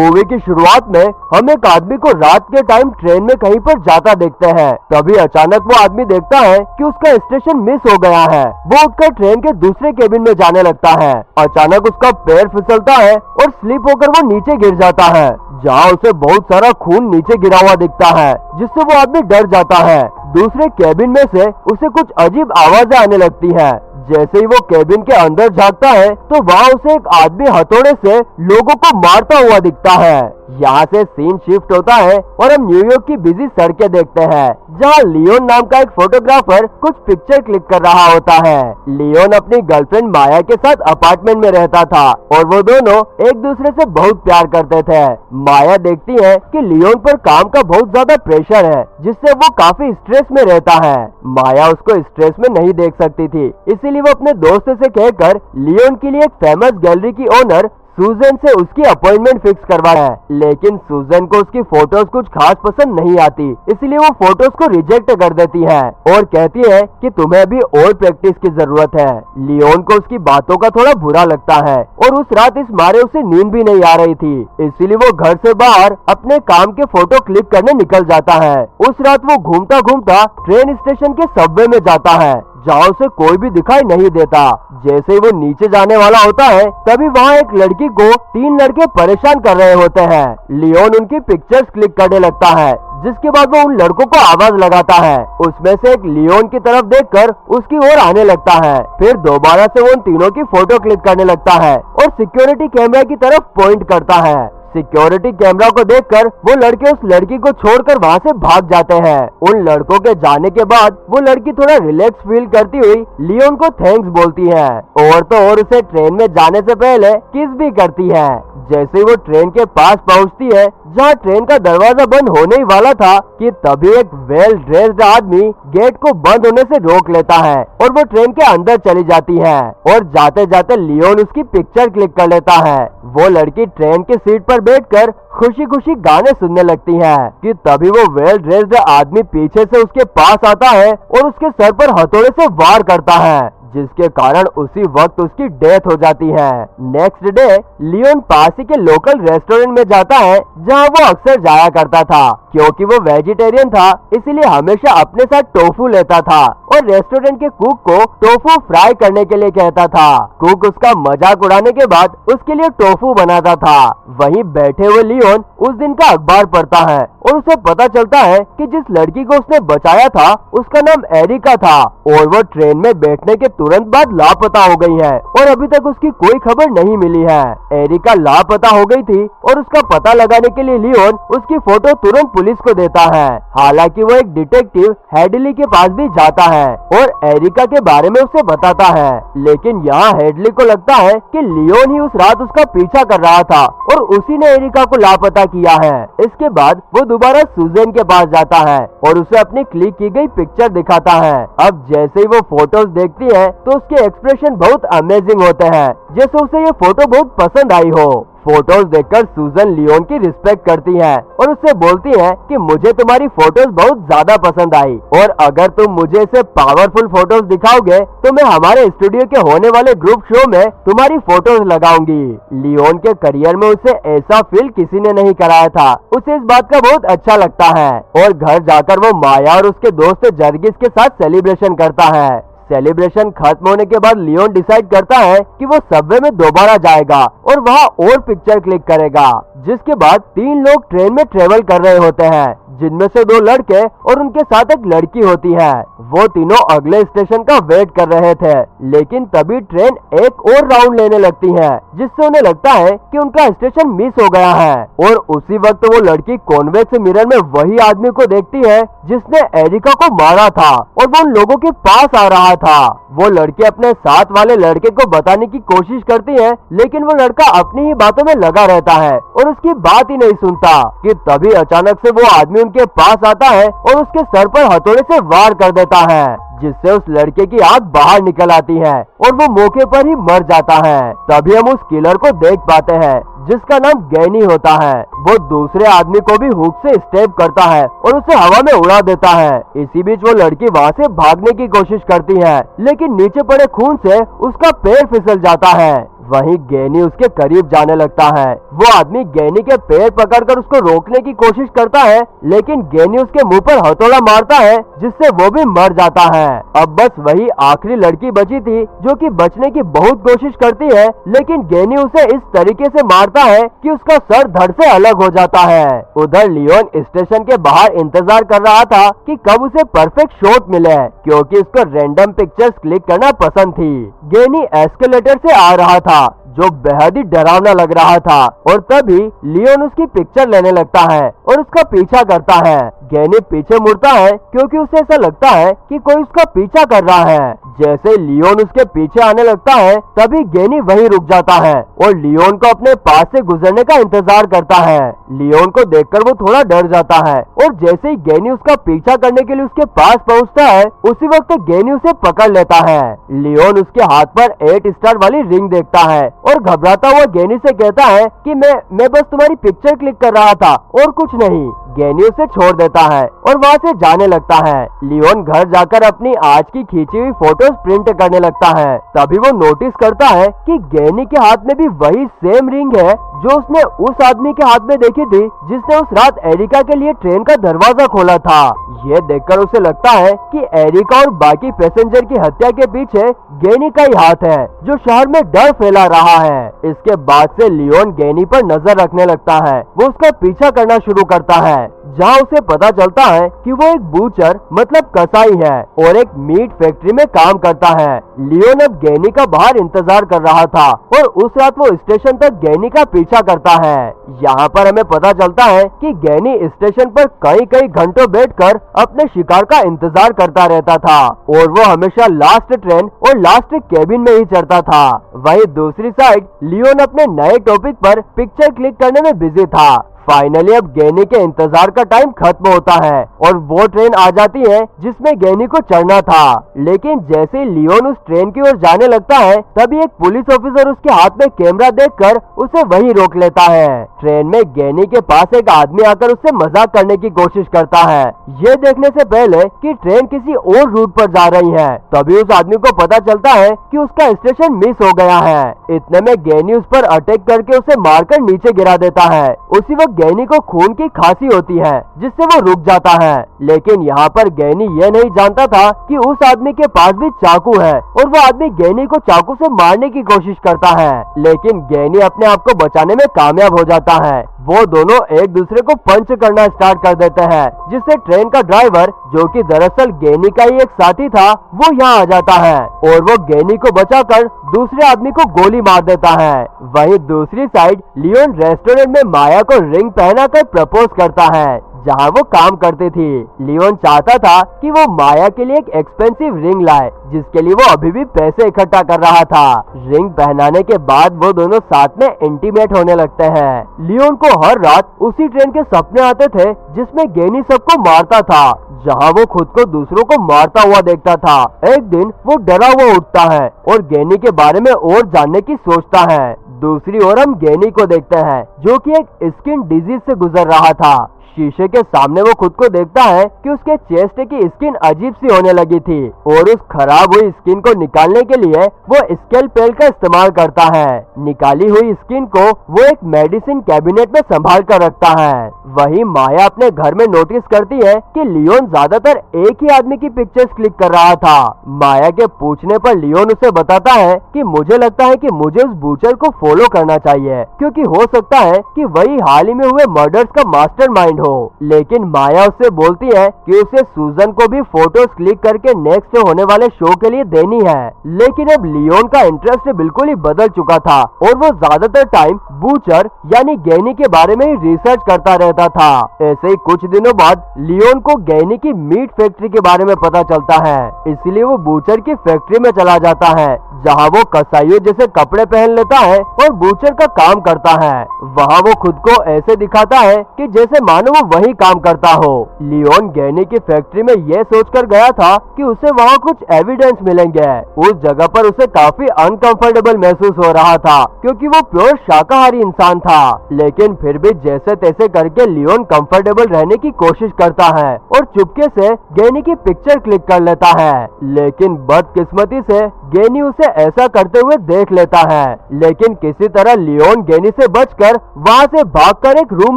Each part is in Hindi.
मूवी की शुरुआत में हम एक आदमी को रात के टाइम ट्रेन में कहीं पर जाता देखते हैं। तभी अचानक वो आदमी देखता है कि उसका स्टेशन मिस हो गया है। वो उठकर ट्रेन के दूसरे केबिन में जाने लगता है। अचानक उसका पैर फिसलता है और स्लिप होकर वो नीचे गिर जाता है, जहाँ उसे बहुत सारा खून नीचे गिरा हुआ दिखता है, जिससे वो आदमी डर जाता है। दूसरे केबिन में से उसे कुछ अजीब आवाजें आने लगती है। जैसे ही वो केबिन के अंदर झांकता है तो वहाँ उसे एक आदमी हथौड़े से लोगों को मारता हुआ दिखता है। यहाँ से सीन शिफ्ट होता है और हम न्यूयॉर्क की बिजी सड़कें देखते हैं, जहाँ लियोन नाम का एक फोटोग्राफर कुछ पिक्चर क्लिक कर रहा होता है। लियोन अपनी गर्लफ्रेंड माया के साथ अपार्टमेंट में रहता था और वो दोनों एक दूसरे से बहुत प्यार करते थे। माया देखती है कि लियोन पर काम का बहुत ज्यादा प्रेशर है, जिससे वो काफी स्ट्रेस में रहता है। माया उसको स्ट्रेस में नहीं देख सकती थी, इसीलिए वो अपने दोस्त से कहकर लियोन के लिए एक फेमस गैलरी की ओनर सुजन से उसकी अपॉइंटमेंट फिक्स करवाया है। लेकिन सुजन को उसकी फोटोज कुछ खास पसंद नहीं आती, इसलिए वो फोटोज को रिजेक्ट कर देती है और कहती है कि तुम्हें अभी और प्रैक्टिस की जरूरत है। लियोन को उसकी बातों का थोड़ा बुरा लगता है और उस रात इस मारे उसे नींद भी नहीं आ रही थी, इसीलिए वो घर से बाहर अपने काम के फोटो क्लिक करने निकल जाता है। उस रात वो घूमता घूमता ट्रेन स्टेशन के सबवे में जाता है, जहाँ उसे कोई भी दिखाई नहीं देता। जैसे ही वो नीचे जाने वाला होता है तभी वहाँ एक लड़की को 3 लड़के परेशान कर रहे होते हैं। लियोन उनकी पिक्चर्स क्लिक करने लगता है, जिसके बाद वो उन लड़कों को आवाज लगाता है। उसमें से एक लियोन की तरफ देखकर उसकी ओर आने लगता है। फिर दोबारा से वो उन तीनों की फोटो क्लिक करने लगता है और सिक्योरिटी कैमरा की तरफ पॉइंट करता है। सिक्योरिटी कैमरा को देखकर वो लड़के उस लड़की को छोड़कर वहाँ से भाग जाते हैं। उन लड़कों के जाने के बाद वो लड़की थोड़ा रिलैक्स फील करती हुई लियोन को थैंक्स बोलती है और तो और उसे ट्रेन में जाने से पहले किस भी करती है। जैसे ही वो ट्रेन के पास पहुंचती है, जहां ट्रेन का दरवाजा बंद होने ही वाला था, कि तभी एक वेल ड्रेस्ड आदमी गेट को बंद होने से रोक लेता है और वो ट्रेन के अंदर चली जाती है और जाते जाते लियोन उसकी पिक्चर क्लिक कर लेता है। वो लड़की ट्रेन की सीट पर बैठकर खुशी खुशी गाने सुनने लगती है कि तभी वो वेल ड्रेस्ड आदमी पीछे से उसके पास आता है और उसके सर पर हथौड़े से वार करता है, जिसके कारण उसी वक्त उसकी डेथ हो जाती है। नेक्स्ट डे लियोन पास ही के लोकल रेस्टोरेंट में जाता है, जहां वो अक्सर जाया करता था। क्योंकि वो वेजिटेरियन था, इसीलिए हमेशा अपने साथ टोफू लेता था और रेस्टोरेंट के कुक को टोफू फ्राई करने के लिए कहता था। कुक उसका मजाक उड़ाने के बाद उसके लिए टोफू बनाता था। वहीं बैठे हुए लियोन उस दिन का अखबार पढ़ता है और उसे पता चलता है कि जिस लड़की को उसने बचाया था उसका नाम एरिका था और वो ट्रेन में बैठने के तुरंत बाद लापता हो गई है और अभी तक उसकी कोई खबर नहीं मिली है। एरिका लापता हो गई थी और उसका पता लगाने के लिए लियोन उसकी फोटो तुरंत पुलिस को देता है। हालांकि वो एक डिटेक्टिव हेडली के पास भी जाता है और एरिका के बारे में उसे बताता है, लेकिन यहाँ हेडली को लगता है कि लियोन ही उस रात उसका पीछा कर रहा था और उसी ने एरिका को लापता किया है। इसके बाद वो दोबारा सुजैन के पास जाता है और उसे अपनी क्लिक की गई पिक्चर दिखाता है। अब जैसे ही वो फोटोज देखती है तो उसके एक्सप्रेशन बहुत अमेजिंग होते हैं, जैसे उसे ये फोटो बहुत पसंद आई हो। फोटोज देखकर सुजन लियोन की रिस्पेक्ट करती है और उससे बोलती है कि मुझे तुम्हारी फोटोज बहुत ज्यादा पसंद आई और अगर तुम मुझे से पावरफुल फोटोज दिखाओगे तो मैं हमारे स्टूडियो के होने वाले ग्रुप शो में तुम्हारी फोटोज लगाऊंगी। लियोन के करियर में उसे ऐसा फील किसी ने नहीं कराया था। उसे इस बात का बहुत अच्छा लगता है और घर जाकर वो माया और उसके दोस्त जर्गिस के साथ सेलिब्रेशन करता है। सेलिब्रेशन खत्म होने के बाद लियोन डिसाइड करता है कि वो सबवे में दोबारा जाएगा और वहाँ और पिक्चर क्लिक करेगा। जिसके बाद 3 लोग ट्रेन में ट्रेवल कर रहे होते हैं, जिनमें से 2 लड़के और उनके साथ एक लड़की होती है। वो तीनों अगले स्टेशन का वेट कर रहे थे, लेकिन तभी ट्रेन एक और राउंड लेने लगती है, जिससे उन्हें लगता है कि उनका स्टेशन मिस हो गया है। और उसी वक्त वो लड़की कॉन्वेक्स मिरर में वही आदमी को देखती है जिसने एरिका को मारा था और वो उन लोगों के पास आ रहा था। वो लड़की अपने साथ वाले लड़के को बताने की कोशिश करती है, लेकिन वो लड़का अपनी ही बातों में लगा रहता है और उसकी बात ही नहीं सुनता कि तभी अचानक से वो आदमी उनके पास आता है और उसके सर पर हथौड़े से वार कर देता है, जिससे उस लड़के की आंख बाहर निकल आती है और वो मौके पर ही मर जाता है। तभी हम उस किलर को देख पाते हैं जिसका नाम गैनी होता है। वो दूसरे आदमी को भी हुक से स्टेप करता है और उसे हवा में उड़ा देता है। इसी बीच वो लड़की वहाँ से भागने की कोशिश करती है, लेकिन नीचे पड़े खून से उसका पैर फिसल जाता है। वहीं गैनी उसके करीब जाने लगता है। वो आदमी गैनी के पैर पकड़कर उसको रोकने की कोशिश करता है, लेकिन गैनी उसके मुंह पर हथौड़ा मारता है, जिससे वो भी मर जाता है। अब बस वही आखिरी लड़की बची थी जो कि बचने की बहुत कोशिश करती है, लेकिन गैनी उसे इस तरीके से मारता है कि उसका सर धड़ से अलग हो जाता है। उधर लियोन स्टेशन के बाहर इंतजार कर रहा था कि कब उसे परफेक्ट शॉट मिले, क्योंकि उसको रैंडम पिक्चर्स क्लिक करना पसंद थी। गैनी एस्केलेटर से आ रहा था जो बेहद ही डरावना लग रहा था, और तभी लियोन उसकी पिक्चर लेने लगता है और उसका पीछा करता है। गैनी पीछे मुड़ता है क्योंकि उसे ऐसा लगता है कि कोई उसका पीछा कर रहा है। जैसे लियोन उसके पीछे आने लगता है, तभी गैनी वहीं रुक जाता है और लियोन को अपने पास से गुजरने का इंतजार करता है। लियोन को देखकर वो थोड़ा डर जाता है, और जैसे ही गैनी उसका पीछा करने के लिए उसके पास पहुंचता है, उसी वक्त गैनी उसे पकड़ लेता है। लियोन उसके हाथ पर 8 स्टार वाली रिंग देखता है और घबराता हुआ गैनी से कहता है कि मैं बस तुम्हारी पिक्चर क्लिक कर रहा था और कुछ नहीं। गैनी उसे छोड़ देता है और वहाँ से जाने लगता है। लियोन घर जाकर अपनी आज की खींची हुई फोटोज प्रिंट करने लगता है। तभी वो नोटिस करता है कि गैनी के हाथ में भी वही सेम रिंग है जो उसने उस आदमी के हाथ में देखी थी जिसने उस रात एरिका के लिए ट्रेन का दरवाजा खोला था। ये देखकर उसे लगता है कि एरिका और बाकी पैसेंजर की हत्या के पीछे गैनी का ही हाथ है जो शहर में डर फैला रहा है। इसके बाद से लियोन गैनी पर नजर रखने लगता है। वो उसका पीछा करना शुरू करता है, जहाँ उसे पता चलता है कि वो एक बूचर मतलब कसाई है और एक मीट फैक्ट्री में काम करता है। लियोन अब गैनी का बाहर इंतजार कर रहा था और उस रात वो स्टेशन तक गैनी का पीछा करता है। यहाँ पर हमें पता चलता है कि गैनी स्टेशन पर कई घंटों बैठकर अपने शिकार का इंतजार करता रहता था और वो हमेशा लास्ट ट्रेन और लास्ट केबिन में ही चढ़ता था। वहीं दूसरी साइड लियोन अपने नए टॉपिक पर पिक्चर क्लिक करने में बिजी था। फाइनली अब गैनी के इंतजार का टाइम खत्म होता है और वो ट्रेन आ जाती है जिसमें गैनी को चढ़ना था। लेकिन जैसे ही लियोन उस ट्रेन की ओर जाने लगता है, तभी एक पुलिस ऑफिसर उसके हाथ में कैमरा देखकर उसे वहीं रोक लेता है। ट्रेन में गैनी के पास एक आदमी आकर उससे मजाक करने की कोशिश करता है, ये देखने से पहले कि ट्रेन किसी और रूट पर जा रही है। तभी उस आदमी को पता चलता है कि उसका स्टेशन मिस हो गया है। इतने में गैनी उस पर अटैक करके उसे मारकर नीचे गिरा देता है। उसी वक्त गैनी को खून की खांसी होती है, जिससे वो रुक जाता है। लेकिन यहाँ पर गैनी ये नहीं जानता था कि उस आदमी के पास भी चाकू है और वो आदमी गैनी को चाकू से मारने की कोशिश करता है। लेकिन गैनी अपने आप को बचाने में कामयाब हो जाता है। वो दोनों एक दूसरे को पंच करना स्टार्ट कर देते हैं, जिससे ट्रेन का ड्राइवर, जो कि दरअसल गैनी का ही एक साथी था, वो यहाँ आ जाता है और वो गैनी को बचाकर दूसरे आदमी को गोली मार देता है। वहीं दूसरी साइड लियोन रेस्टोरेंट में माया को रिंग पहनाकर प्रपोज करता है जहाँ वो काम करती थी। लियोन चाहता था कि वो माया के लिए एक एक्सपेंसिव रिंग लाए, जिसके लिए वो अभी भी पैसे इकट्ठा कर रहा था। रिंग पहनाने के बाद वो दोनों साथ में इंटीमेट होने लगते हैं। लियोन को हर रात उसी ट्रेन के सपने आते थे जिसमें गैनी सबको मारता था, जहाँ वो खुद को दूसरों को मारता हुआ देखता था। एक दिन वो डरा हुआ उठता है और गैनी के बारे में और जानने की सोचता है। दूसरी ओर हम गैनी को देखते हैं जो कि एक स्किन डिजीज से गुजर रहा था। शीशे के सामने वो खुद को देखता है कि उसके चेस्ट की स्किन अजीब सी होने लगी थी और उस खराब हुई स्किन को निकालने के लिए वो स्केलपेल का इस्तेमाल करता है। निकाली हुई स्किन को वो एक मेडिसिन कैबिनेट में संभाल कर रखता है। वहीं माया अपने घर में नोटिस करती है कि लियोन ज्यादातर एक ही आदमी की पिक्चर्स क्लिक कर रहा था। माया के पूछने पर लियोन उसे बताता है कि मुझे लगता है कि मुझे उस बूचर को फॉलो करना चाहिए, क्योंकि हो सकता है कि वही हाल ही में हुए मर्डर्स का मास्टरमाइंड हो। लेकिन माया उससे बोलती है कि उसे सूजन को भी फोटोज क्लिक करके नेक्स्ट होने वाले शो के लिए देनी है। लेकिन अब लियोन का इंटरेस्ट बिल्कुल ही बदल चुका था और वो ज्यादातर टाइम बूचर यानी गैनी के बारे में ही रिसर्च करता रहता था। ऐसे ही कुछ दिनों बाद लियोन को गैनी की मीट फैक्ट्री के बारे में पता चलता है, इसलिए वो बूचर की फैक्ट्री में चला जाता है, जहाँ वो कसाईयों जैसे कपड़े पहन लेता है और बूचर का काम करता है। वहाँ वो खुद को ऐसे दिखाता है कि जैसे मानो वो वही काम करता हो। लियोन गैनी की फैक्ट्री में ये सोचकर गया था कि उसे वहाँ कुछ एविडेंस मिलेंगे। उस जगह पर उसे काफी अनकंफर्टेबल महसूस हो रहा था, क्योंकि वो प्योर शाकाहारी इंसान था। लेकिन फिर भी जैसे तैसे करके लियोन कंफर्टेबल रहने की कोशिश करता है और चुपके से गैनी की पिक्चर क्लिक कर लेता है। लेकिन बदकिस्मती से गैनी उसे ऐसा करते हुए देख लेता है, लेकिन किसी तरह लियोन गैनी से बचकर वहाँ से भागकर एक रूम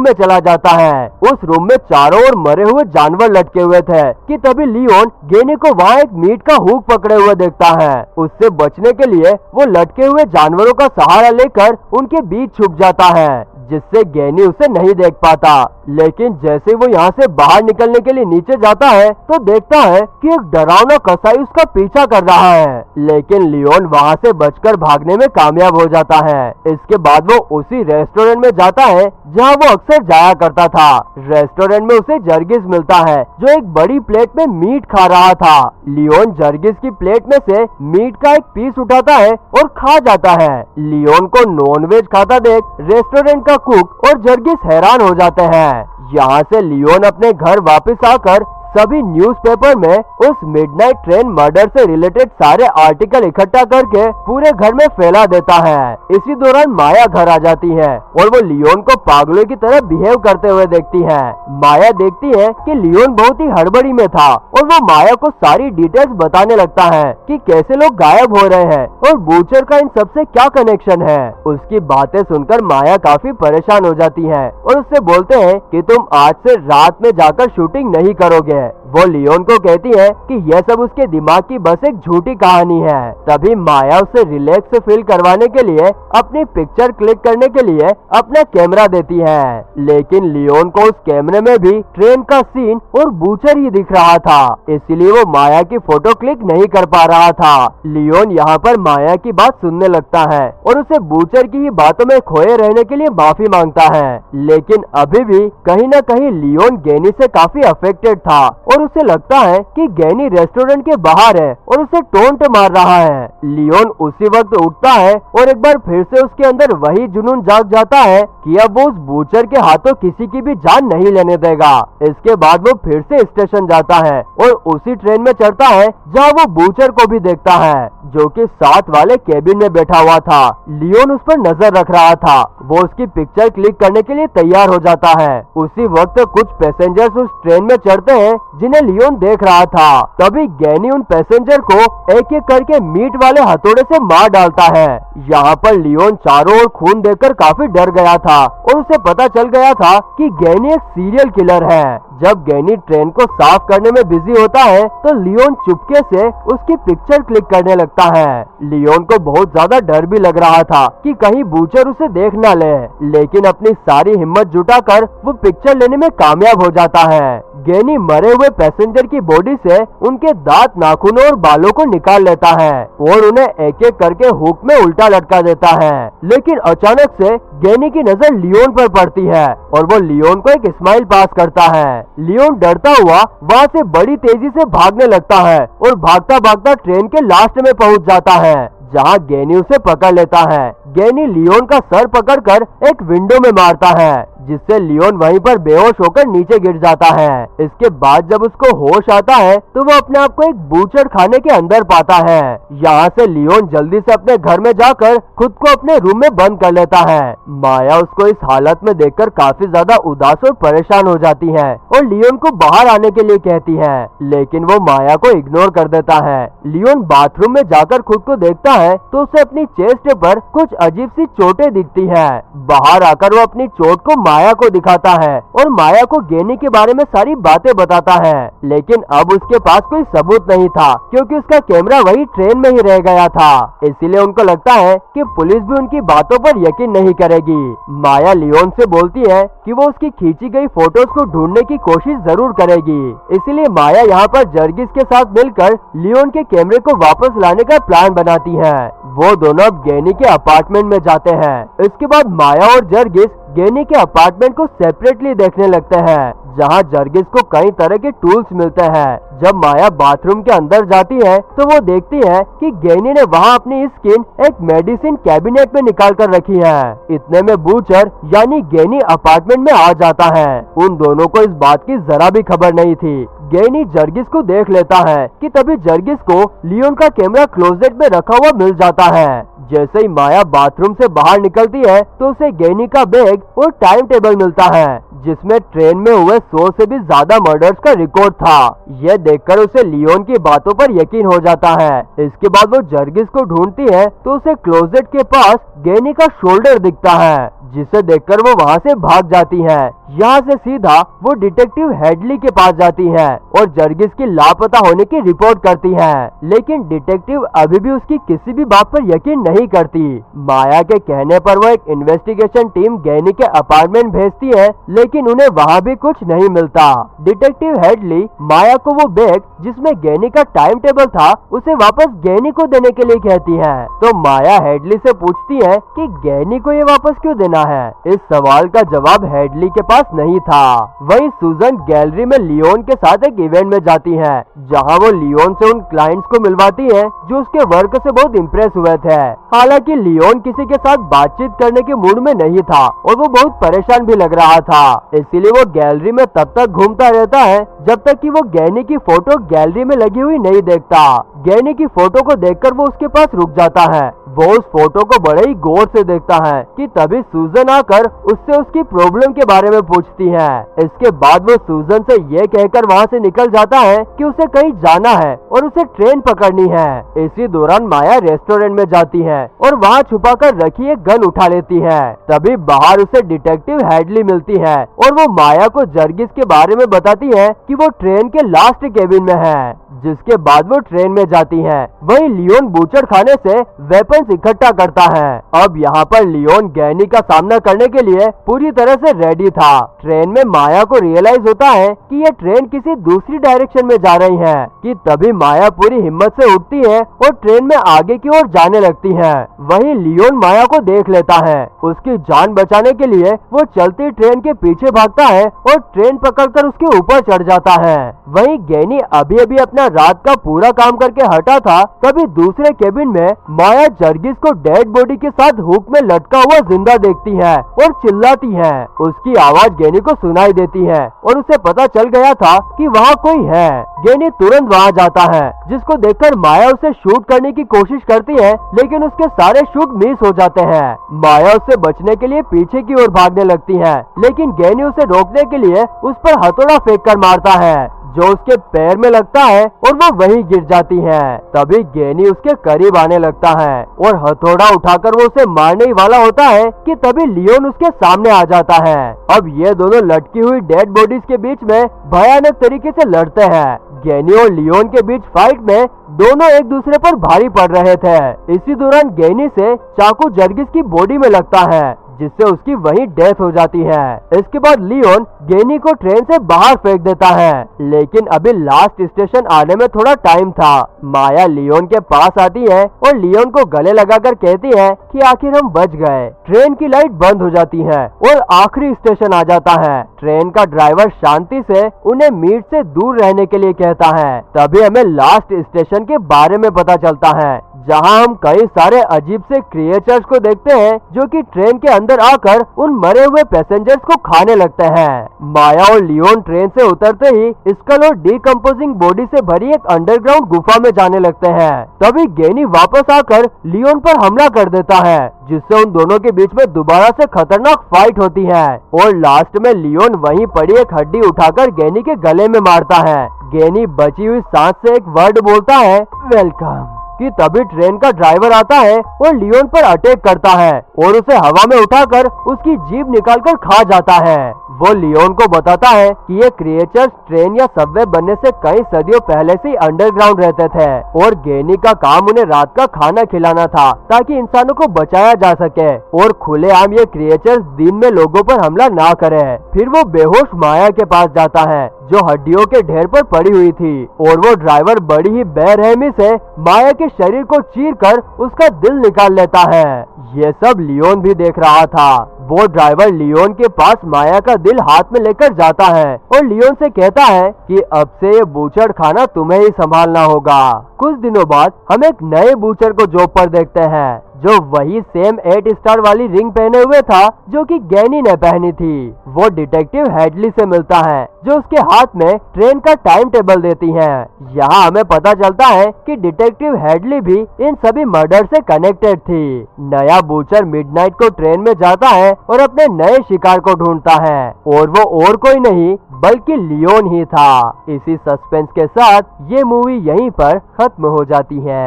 में चला जाता है। उस रूम में चारों ओर मरे हुए जानवर लटके हुए थे कि तभी लियोन गैनी को वहाँ एक मीट का हुक पकड़े हुए देखता है। उससे बचने के लिए वो लटके हुए जानवरों का सहारा लेकर उनके बीच छुप जाता है, जिससे गैनी उसे नहीं देख पाता। लेकिन जैसे वो यहाँ से बाहर निकलने के लिए नीचे जाता है तो देखता है कि एक डरावना कसाई उसका पीछा कर रहा है, लेकिन लियोन वहाँ से बचकर भागने में कामयाब हो जाता है। इसके बाद वो उसी रेस्टोरेंट में जाता है जहाँ वो अक्सर जाया करता था। रेस्टोरेंट में उसे जर्गिस मिलता है जो एक बड़ी प्लेट में मीट खा रहा था। लियोन जर्गिस की प्लेट में से मीट का एक पीस उठाता है और खा जाता है। लियोन को नॉनवेज खाता देख रेस्टोरेंट का कुक और जर्गिस हैरान हो जाते हैं। यहाँ से लियोन अपने घर वापस आकर सभी न्यूज़पेपर में उस मिडनाइट ट्रेन मर्डर से रिलेटेड सारे आर्टिकल इकट्ठा करके पूरे घर में फैला देता है। इसी दौरान माया घर आ जाती है और वो लियोन को पागलों की तरह बिहेव करते हुए देखती है। माया देखती है कि लियोन बहुत ही हड़बड़ी में था और वो माया को सारी डिटेल्स बताने लगता है कि कैसे लोग गायब हो रहे हैं और बूचर का इन सबसे क्या कनेक्शन है। उसकी बातें सुनकर माया काफी परेशान हो जाती है और उससे बोलते हैं कि तुम आज से रात में जाकर शूटिंग नहीं करोगे। वो लियोन को कहती है कि यह सब उसके दिमाग की बस एक झूठी कहानी है। तभी माया उसे रिलैक्स फील करवाने के लिए अपनी पिक्चर क्लिक करने के लिए अपना कैमरा देती है, लेकिन लियोन को उस कैमरे में भी ट्रेन का सीन और बूचर ही दिख रहा था, इसलिए वो माया की फोटो क्लिक नहीं कर पा रहा था। लियोन यहाँ पर माया की बात सुनने लगता है और उसे बूचर की ही बातों में खोए रहने के लिए माफी मांगता है, लेकिन अभी भी कहीं न कहीं लियोन गैनी से काफी अफेक्टेड था और उसे लगता है कि गैनी रेस्टोरेंट के बाहर है और उसे टोंट मार रहा है। लियोन उसी वक्त उठता है और एक बार फिर से उसके अंदर वही जुनून जाग जाता है कि अब वो उस बूचर के हाथों किसी की भी जान नहीं लेने देगा। इसके बाद वो फिर से स्टेशन जाता है और उसी ट्रेन में चढ़ता है जहाँ वो बूचर को भी देखता है, जो कि साथ वाले केबिन में बैठा हुआ था। लियोन उस पर नजर रख रहा था। वो उसकी पिक्चर क्लिक करने के लिए तैयार हो जाता है। उसी वक्त कुछ पैसेंजर्स उस ट्रेन में चढ़ते हैं जिन्हें लियोन देख रहा था। तभी गैनी उन पैसेंजर को एक एक करके मीट वाले हथौड़े से मार डालता है। यहाँ पर लियोन चारों ओर खून देखकर काफी डर गया था और उसे पता चल गया था कि गैनी एक सीरियल किलर है। जब गैनी ट्रेन को साफ करने में बिजी होता है तो लियोन चुपके से उसकी पिक्चर क्लिक करने लगता है। लियोन को बहुत ज्यादा डर भी लग रहा था कि कहीं बूचर उसे देख न ले, लेकिन अपनी सारी हिम्मत जुटाकर वो पिक्चर लेने में कामयाब हो जाता है। गैनी मरे हुए पैसेंजर की बॉडी से उनके दांत, नाखूनों और बालों को निकाल लेता है और उन्हें एक एक करके हुक में उल्टा लटका देता है। लेकिन अचानक से गैनी की नजर लियोन पर पड़ती है और वो लियोन को एक स्माइल पास करता है। लियोन डरता हुआ वहाँ से बड़ी तेजी से भागने लगता है और भागता भागता ट्रेन के लास्ट में पहुँच जाता है, जहाँ गैनी उसे पकड़ लेता है। गैनी लियोन का सर पकड़कर एक विंडो में मारता है, जिससे लियोन वहीं पर बेहोश होकर नीचे गिर जाता है। इसके बाद जब उसको होश आता है तो वो अपने आप को एक बूचर खाने के अंदर पाता है। यहाँ से लियोन जल्दी से अपने घर में जाकर खुद को अपने रूम में बंद कर लेता है। माया उसको इस हालत में देखकर काफी ज्यादा उदास और परेशान हो जाती है और लियोन को बाहर आने के लिए कहती है, लेकिन वो माया को इग्नोर कर देता है। लियोन बाथरूम में जाकर खुद को देखता है तो उसे अपनी चेस्ट पर कुछ अजीब सी चोटें दिखती है। बाहर आकर वो अपनी चोट को माया को दिखाता है और माया को गैनी के बारे में सारी बातें बताता है, लेकिन अब उसके पास कोई सबूत नहीं था क्योंकि उसका कैमरा वही ट्रेन में ही रह गया था। इसीलिए उनको लगता है कि पुलिस भी उनकी बातों पर यकीन नहीं करेगी। माया लियोन से बोलती है कि वो उसकी खींची गई फोटोज को ढूंढने की कोशिश जरूर करेगी। इसीलिए माया यहाँ पर जर्गिस के साथ मिलकर लियोन के कैमरे को वापस लाने का प्लान बनाती है। वो दोनों अब गैनी के अपार्टमेंट में जाते हैं। इसके बाद माया और जर्गिस गैनी के अपार्टमेंट को सेपरेटली देखने लगते हैं, जहां जर्गिस को कई तरह के टूल्स मिलते हैं। जब माया बाथरूम के अंदर जाती है तो वो देखती है कि गैनी ने वहां अपनी स्किन एक मेडिसिन कैबिनेट में निकाल कर रखी है। इतने में बूचर यानी गैनी अपार्टमेंट में आ जाता है। उन दोनों को इस बात की जरा भी खबर नहीं थी। गैनी जर्गिस को देख लेता है कि तभी जर्गिस को लियोन का कैमरा क्लोजेट में रखा हुआ मिल जाता है। जैसे ही माया बाथरूम से बाहर निकलती है तो उसे गैनी का बैग एक और टाइम टेबल मिलता है जिसमें ट्रेन में हुए 100 से भी ज्यादा मर्डर्स का रिकॉर्ड था। यह देखकर उसे लियोन की बातों पर यकीन हो जाता है। इसके बाद वो जर्गिस को ढूंढती है तो उसे क्लोजेट के पास गैनी का शोल्डर दिखता है, जिसे देखकर वो वहाँ से भाग जाती है। यहाँ से सीधा वो डिटेक्टिव हेडली के पास जाती है और जर्गिस की लापता होने की रिपोर्ट करती है, लेकिन डिटेक्टिव अभी भी उसकी किसी भी बात पर यकीन नहीं करती। माया के कहने पर वो एक इन्वेस्टिगेशन टीम गैनी के अपार्टमेंट भेजती है, लेकिन उन्हें वहाँ भी कुछ नहीं मिलता। डिटेक्टिव हेडली माया को वो बैग जिसमें गैनी का टाइम टेबल था उसे वापस गैनी को देने के लिए कहती है, तो माया हेडली से पूछती है कि गैनी को ये वापस क्यों देना है। इस सवाल का जवाब हेडली के पास नहीं था। वहीं सुजन गैलरी में लियोन के साथ एक इवेंट में जाती है, जहां वो लियोन से उन क्लाइंट्स को मिलवाती है जो उसके वर्क से बहुत इम्प्रेस हुए थे। हालांकि लियोन किसी के साथ बातचीत करने के मूड में नहीं था और वो बहुत परेशान भी लग रहा था, इसीलिए वो गैलरी में तब तक घूमता रहता है जब तक कि वो गैनी की फोटो गैलरी में लगी हुई नहीं देखता। गैनी की फोटो को देखकर वो उसके पास रुक जाता है। वो उस फोटो को बड़े ही गौर से देखता है कि तभी सुजन आकर उससे उसकी प्रॉब्लम के बारे में पूछती है। इसके बाद वो सुजन से ये कहकर वहाँ से निकल जाता है कि उसे कहीं जाना है और उसे ट्रेन पकड़नी है। इसी दौरान माया रेस्टोरेंट में जाती है और वहाँ छुपाकर रखी एक गन उठा लेती है। तभी बाहर उसे डिटेक्टिव हेडली मिलती है और वो माया को जर्गिस के बारे में बताती है कि वो ट्रेन के लास्ट केबिन में है, जिसके बाद वो ट्रेन में जाती है। वहीं लियोन बूचड़ खाने से वेपन्स इकट्ठा करता है। अब यहाँ पर लियोन गैनी का सामना करने के लिए पूरी तरह से रेडी था। ट्रेन में माया को रियलाइज होता है कि ये ट्रेन किसी दूसरी डायरेक्शन में जा रही है कि तभी माया पूरी हिम्मत से उठती है और ट्रेन में आगे की ओर जाने लगती है। वहीं लियोन माया को देख लेता है। उसकी जान बचाने के लिए वो चलती ट्रेन के पीछे भागता है और ट्रेन पकड़कर उसके ऊपर चढ़ जाता है। वहीं गैनी अभी अभी अपना रात का पूरा काम करके हटा था, तभी दूसरे केबिन में माया जर्गिस को डेड बॉडी के साथ हुक में लटका हुआ जिंदा देखती है और चिल्लाती है। उसकी आवाज गैनी को सुनाई देती है और उसे पता चल गया था कि वहाँ कोई है। गैनी तुरंत वहाँ जाता है, जिसको देखकर माया उसे शूट करने की कोशिश करती है, लेकिन उसके सारे शूट मिस हो जाते हैं। माया उससे बचने के लिए पीछे की ओर भागने लगती है, लेकिन गैनी उसे रोकने के लिए उस पर हथौड़ा फेंक कर मारता है, जो उसके पैर में लगता है और वो वहीं गिर जाती है। तभी गैनी उसके करीब आने लगता है और हथौड़ा उठाकर वो उसे मारने ही वाला होता है कि तभी लियोन उसके सामने आ जाता है। अब ये दोनों लटकी हुई डेड बॉडीज के बीच में भयानक तरीके से लड़ते हैं। गैनी और लियोन के बीच फाइट में दोनों एक दूसरे पर भारी पड़ रहे थे। इसी दौरान गैनी से चाकू जर्गिस की बॉडी में लगता है, जिससे उसकी वहीं डेथ हो जाती है। इसके बाद लियोन गैनी को ट्रेन से बाहर फेंक देता है, लेकिन अभी लास्ट स्टेशन आने में थोड़ा टाइम था। माया लियोन के पास आती है और लियोन को गले लगाकर कहती है कि आखिर हम बच गए। ट्रेन की लाइट बंद हो जाती है और आखिरी स्टेशन आ जाता है। ट्रेन का ड्राइवर शांति से उन्हें मीट से दूर रहने के लिए कहता है। तभी हमें लास्ट स्टेशन के बारे में पता चलता है, जहां हम कई सारे अजीब से क्रिएचर्स को देखते हैं जो कि ट्रेन के अंदर आकर उन मरे हुए पैसेंजर्स को खाने लगते हैं। माया और लियोन ट्रेन से उतरते ही स्कल और डिकम्पोजिंग बॉडी से भरी एक अंडरग्राउंड गुफा में जाने लगते हैं। तभी गैनी वापस आकर लियोन पर हमला कर देता है, जिससे उन दोनों के बीच में दोबारा से खतरनाक फाइट होती है और लास्ट में लियोन वहीं पड़ी एक हड्डी उठाकर गैनी के गले में मारता है। गैनी बची हुई सांस से एक वर्ड बोलता है, वेलकम, कि तभी ट्रेन का ड्राइवर आता है और लियोन पर अटैक करता है और उसे हवा में उठाकर उसकी जीभ निकालकर खा जाता है। वो लियोन को बताता है कि ये क्रिएचर्स ट्रेन या सबवे बनने से कई सदियों पहले से अंडरग्राउंड रहते थे और गैनी का काम उन्हें रात का खाना खिलाना था ताकि इंसानों को बचाया जा सके और खुलेआम ये क्रिएचर्स दिन में लोगों पर हमला ना करे। फिर वो बेहोश माया के पास जाता है जो हड्डियों के ढेर पर पड़ी हुई थी और वो ड्राइवर बड़ी ही बेरहमी से माया के शरीर को चीरकर उसका दिल निकाल लेता है। ये सब लियोन भी देख रहा था। वो ड्राइवर लियोन के पास माया का दिल हाथ में लेकर जाता है और लियोन से कहता है कि अब से ये बूचड़ खाना तुम्हें ही संभालना होगा। कुछ दिनों बाद हम एक नए बूचड़ को जॉब पर देखते हैं जो वही सेम 8 स्टार वाली रिंग पहने हुए था जो कि गैनी ने पहनी थी। वो डिटेक्टिव हेडली से मिलता है जो उसके हाथ में ट्रेन का टाइम टेबल देती है। यहाँ हमें पता चलता है कि डिटेक्टिव हेडली भी इन सभी मर्डर से कनेक्टेड थी। नया बूचर मिडनाइट को ट्रेन में जाता है और अपने नए शिकार को ढूंढता है और वो और कोई नहीं बल्कि लियोन ही था। इसी सस्पेंस के साथ ये मूवी यहीं पर खत्म हो जाती है।